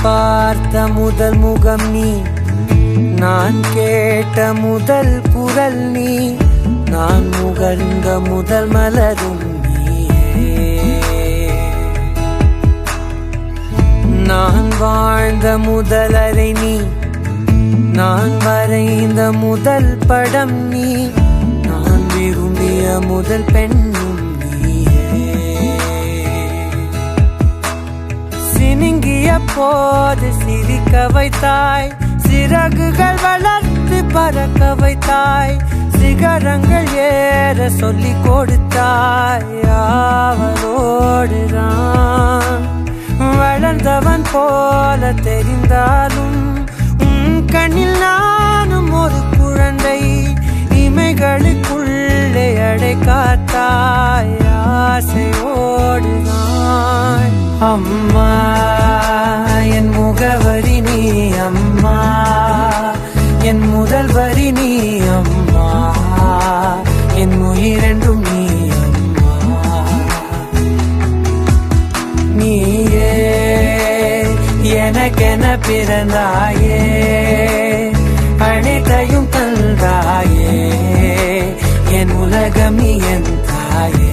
பார்த்த முதல் முகம் நீ, நான் கேட்ட முதல் குரல் நீ, நான் முகர்ந்த முதல் மலரும் நீயே. நான் வாழ்ந்த முதல் அறை நீ, நான் வரைந்த முதல் படம் நீ, நான் விரும்பிய முதல் பெண்ணும் நீயே. சினுங்கிய போது சிரிக்க வைத்தாய், சிறகுகள் வளர்த்து பறக்க வைத்தாய், சிகரங்கள் ஏற சொல்லி கொடுத்தாய். அவரோடுதான் வளர்ந்தவன் போல தெரிந்தாலும் உன் கண்ணில் நானும் ஒரு குழந்தை, இமைகளுக்குள்ளே அடை காத்தாய். ஆசையோடுதான் அம்மா என் முகவரி நீ, அம்மா என் முதல் வரி நீ, அம்மா என் உயிரென்றும் நீ, அம்மா நீயே எனக்கென பிறந்தாயே, அனைத்தையும் தந்தாயே, என் உலகம் நீ என் தாயே.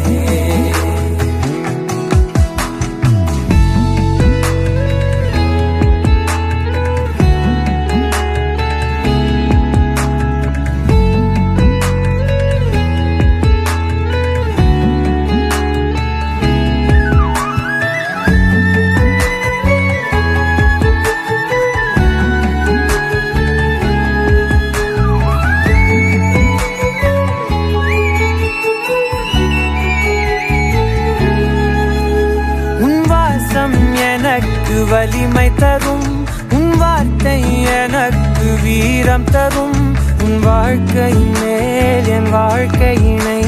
எனக்கு வலிமை தரும் உன் வார்த்தை, எனக்கு வீரம் தரும் உன் வாழ்க்கையின் மேல் என் வாழ்க்கையினை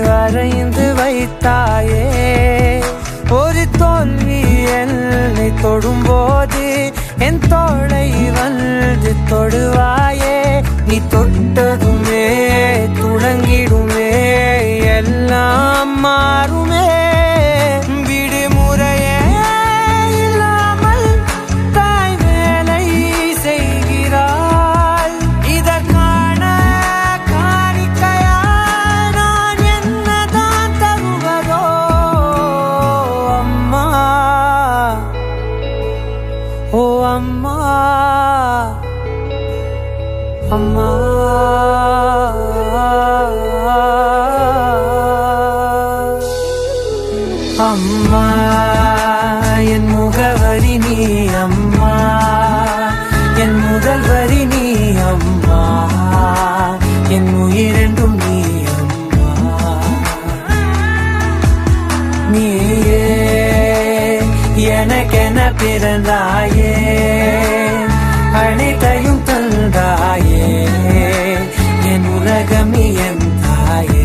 வரைந்து வைத்தாயே. ஒரு தோல்வி என்னை தொடும்போது என் தோளை வந்து தொடுவாயே. நீ தொட்டதுமே தொடங்கிடுமே எல்லாம் மாறுமே. அம்மா அம்மா அம்மா என் முகவரி நீ, அம்மா என் முதல் வரி நீ, அம்மா என் உயிரென்றும் நீ, அம்மா நீயே எனக்கென பிறந்தாயே, அனைத்தையும் தந்தாயே, என் உலகம் நீ என் தாயே.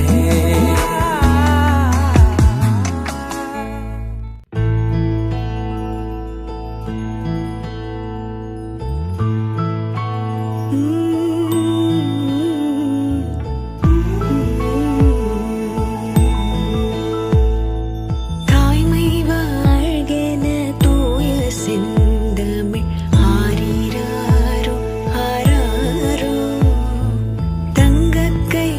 தங்கக்கை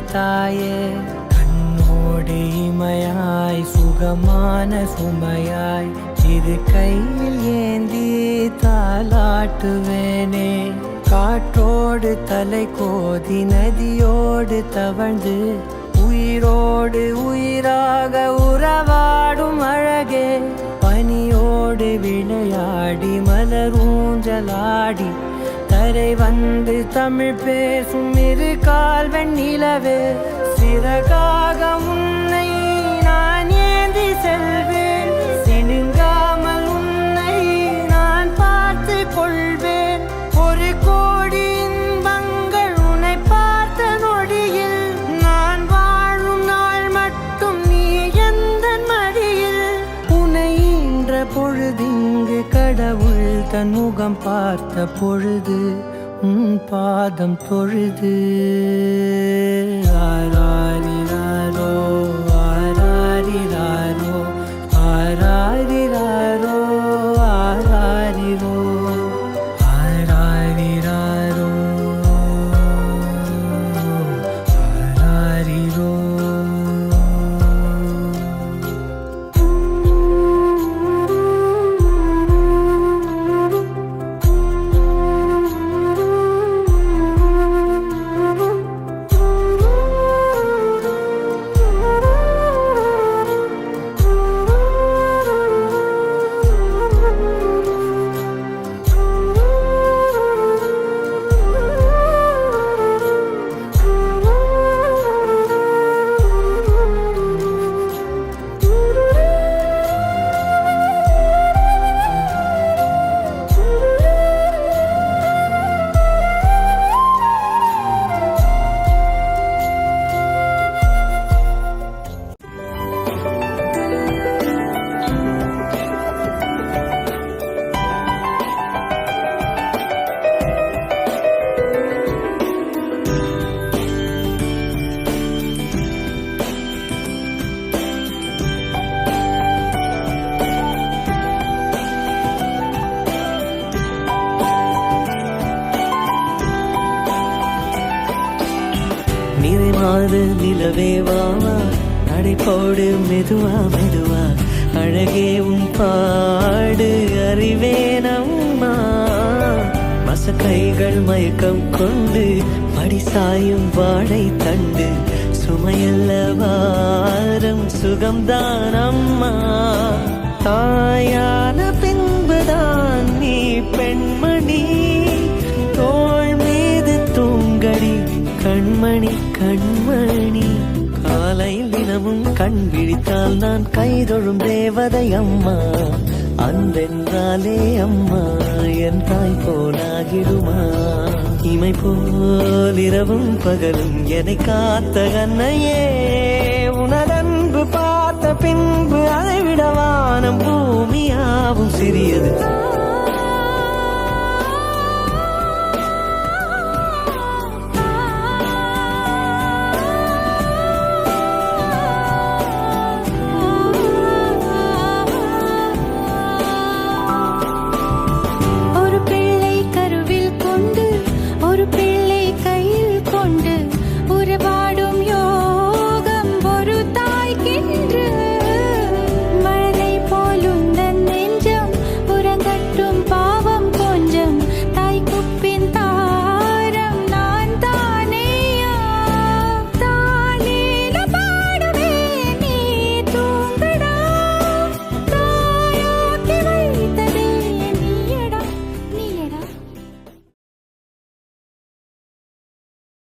தாயே கண்ணோடு இமையாய் சுகமான சுமையாய் இது கையில் ஏந்தி தாலாட்டுவேனே காற்றோடு தலை கோதி நதியோடு தவழ்ந்து உயிரோடு உயிராக உறவாடும் அழகே பனியோடு விளையாடி மலரூஞ்சலாடி தரை வந்து தமிழ் பேசும் இரு கால் வெண்ணிலவே சிறகாக உன்னை நான் ஏந்தி செல்வேன் சினுங்காமல் உன்னை நான் பார்த்து கொள்வேன் ஒரு கோடி இன்பங்கள் உன்னை பார்த்த நொடியில் நான் வாழும் நாள் மட்டும் நீ எந்த மடியில் உன்னை ஈன்ற பொழுதிங்கு கடவுள் தன் முகம் பார்த்த பொழுது உன் பாதம் தொழுது ஆராரிராரோ ஆராரிராரோ ஆராரிராரோ ஆராரிரோ ஆராரிராரோ ஆராரிரோ நிறைமாத நிலவே வாவா நடைபோடு மெதுவா மெதுவா அழகே உன் பாடு அறிவேனம்மா மசக்கைகள் மயக்கம் கொண்டு படிசாயும் வாழை தண்டு சுமையல்ல வாரம் சுகம்தான் அம்மா தாயான பின்புதான் நீ பெண்மணி தோள் மீது தூங்கடி கண்மணி கண்மணி காலையில் தினமும் கண் விழித்தால் நான் கைதொழும் தேவதை அம்மா அன்பென்றாலே அம்மா என் தாய் போலாகிடுமா இமை போல் இரவும் பகலும் என்னை காத்த கண்ணையே உனதன்பு பார்த்த பின்பு அதை விட வானம் பூமியாவும் சிறியது